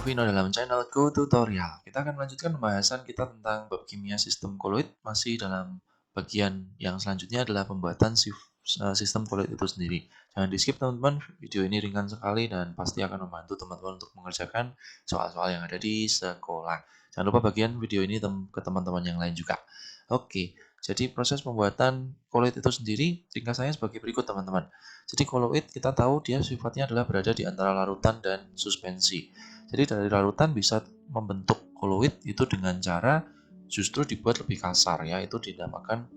Aku Vino dalam channel Go Tutorial. Kita akan melanjutkan pembahasan kita tentang bab kimia sistem koloid. Masih dalam bagian yang selanjutnya adalah pembuatan sistem koloid itu sendiri. Jangan di skip teman-teman, video ini ringan sekali dan pasti akan membantu teman-teman untuk mengerjakan soal-soal yang ada di sekolah. Jangan lupa bagian video ini ke teman-teman yang lain juga. Oke, jadi proses pembuatan koloid itu sendiri ringkasannya sebagai berikut teman-teman. Jadi koloid kita tahu dia sifatnya adalah berada di antara larutan dan suspensi. Jadi dari larutan bisa membentuk koloid itu dengan cara justru dibuat lebih kasar ya, itu dinamakan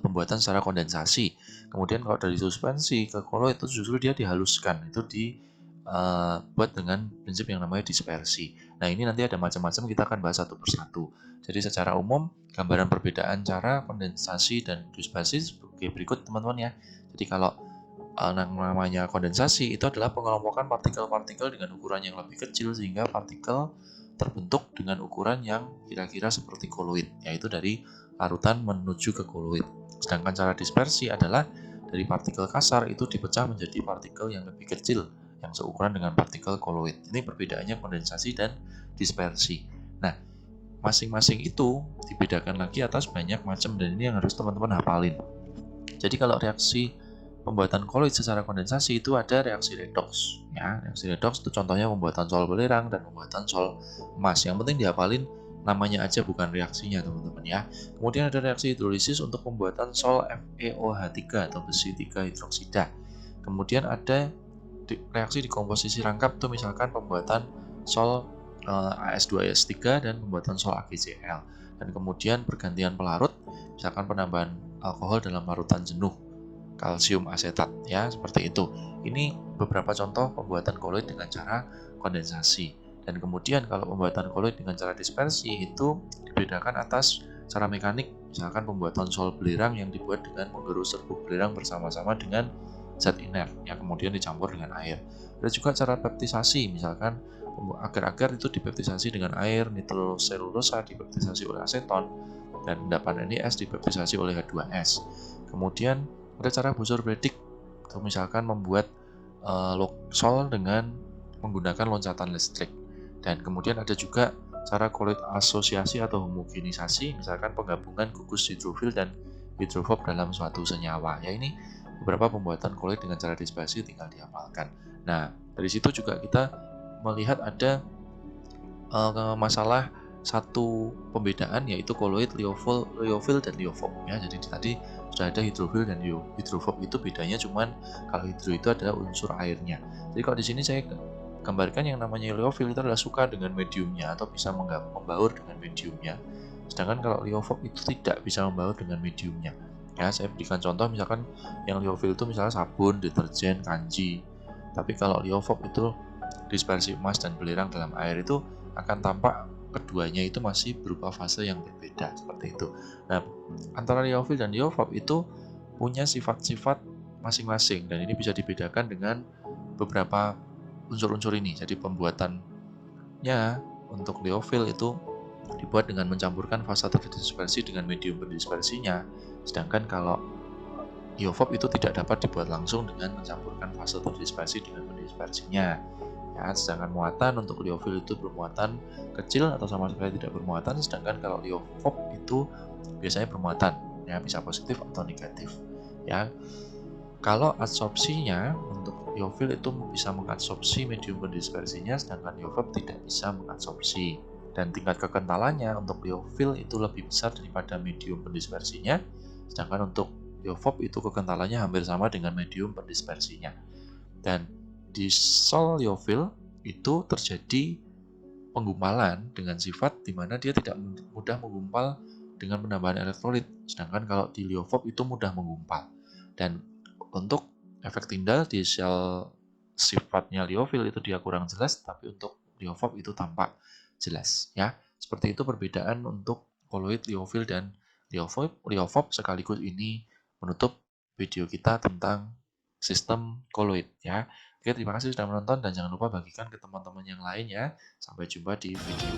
pembuatan secara kondensasi. Kemudian kalau dari suspensi ke koloid itu justru dia dihaluskan, itu dibuat dengan prinsip yang namanya dispersi. Nah ini nanti ada macam-macam, kita akan bahas satu persatu. Jadi secara umum gambaran perbedaan cara kondensasi dan dispersi sebagai berikut teman-teman ya. Jadi kalau namanya kondensasi itu adalah pengelompokan partikel-partikel dengan ukuran yang lebih kecil sehingga partikel terbentuk dengan ukuran yang kira-kira seperti koloid, yaitu dari larutan menuju ke koloid. Sedangkan cara dispersi adalah dari partikel kasar itu dipecah menjadi partikel yang lebih kecil yang seukuran dengan partikel koloid. Ini perbedaannya kondensasi dan dispersi. Nah, masing-masing itu dibedakan lagi atas banyak macam dan ini yang harus teman-teman hafalin. Jadi kalau reaksi pembuatan koloid secara kondensasi itu ada reaksi redoks ya. Reaksi redoks itu contohnya pembuatan sol belerang dan pembuatan sol emas. Yang penting dihafalin namanya aja bukan reaksinya teman-teman ya. Kemudian ada reaksi hidrolisis untuk pembuatan sol FeOH3 atau besi 3 hidroksida. Kemudian ada reaksi dekomposisi rangkap itu misalkan pembuatan sol AS2S3 dan pembuatan sol AgCl. Dan kemudian pergantian pelarut misalkan penambahan alkohol dalam larutan jenuh kalsium asetat ya, seperti itu. Ini beberapa contoh pembuatan koloid dengan cara kondensasi. Dan kemudian kalau pembuatan koloid dengan cara dispersi itu dibedakan atas cara mekanik, misalkan pembuatan sol belerang yang dibuat dengan menggerus serbuk belerang bersama-sama dengan zat inert yang kemudian dicampur dengan air. Ada juga cara peptisasi, misalkan agar-agar itu dipeptisasi dengan air, nitroselulosa dipeptisasi oleh aseton, dan endapan NiS dipeptisasi oleh H2S. Kemudian ada cara Bossor-Bredig, atau misalkan membuat sol dengan menggunakan loncatan listrik. Dan kemudian ada juga cara koloid asosiasi atau homogenisasi, misalkan penggabungan gugus hidrofil dan hidrofob dalam suatu senyawa. Ya ini beberapa pembuatan koloid dengan cara dispersi tinggal dihafalkan. Nah dari situ juga kita melihat ada masalah satu pembedaan yaitu koloid liofil dan liofob ya. Jadi tadi sudah ada hidrofil dan hidrofob, itu bedanya cuman kalau hidro itu adalah unsur airnya. Jadi kalau di sini saya gambarkan yang namanya liofil itu adalah suka dengan mediumnya atau bisa membaur dengan mediumnya. Sedangkan kalau liofob itu tidak bisa membaur dengan mediumnya. Ya, saya berikan contoh misalkan yang liofil itu misalnya sabun, deterjen, kanji. Tapi kalau liofob itu dispersi emas dan belerang dalam air itu akan tampak keduanya itu masih berupa fase yang berbeda seperti itu. Nah, antara liofil dan liofob itu punya sifat-sifat masing-masing dan ini bisa dibedakan dengan beberapa unsur-unsur ini. Jadi pembuatannya untuk liofil itu dibuat dengan mencampurkan fase terdispersi dengan medium pendispersinya, sedangkan kalau liofob itu tidak dapat dibuat langsung dengan mencampurkan fase terdispersi dengan pendispersinya. Ya, sedangkan muatan untuk liofil itu bermuatan kecil atau sama sekali tidak bermuatan, sedangkan kalau liofob itu biasanya bermuatan, ya bisa positif atau negatif. Ya, kalau adsorpsinya untuk liofil itu bisa mengadsorpsi medium pendispersinya, sedangkan liofob tidak bisa mengadsorpsi. Dan tingkat kekentalannya untuk liofil itu lebih besar daripada medium pendispersinya, sedangkan untuk liofob itu kekentalannya hampir sama dengan medium pendispersinya. Dan di sol liofil itu terjadi penggumpalan dengan sifat di mana dia tidak mudah menggumpal dengan penambahan elektrolit, sedangkan kalau di liofob itu mudah menggumpal. Dan untuk efek tindal di sel sifatnya liofil itu dia kurang jelas, tapi untuk liofob itu tampak jelas ya. Seperti itu perbedaan untuk koloid, liofil dan liofob. Sekaligus ini menutup video kita tentang sistem koloid ya. Oke, terima kasih sudah menonton dan jangan lupa bagikan ke teman-teman yang lain ya. Sampai jumpa di video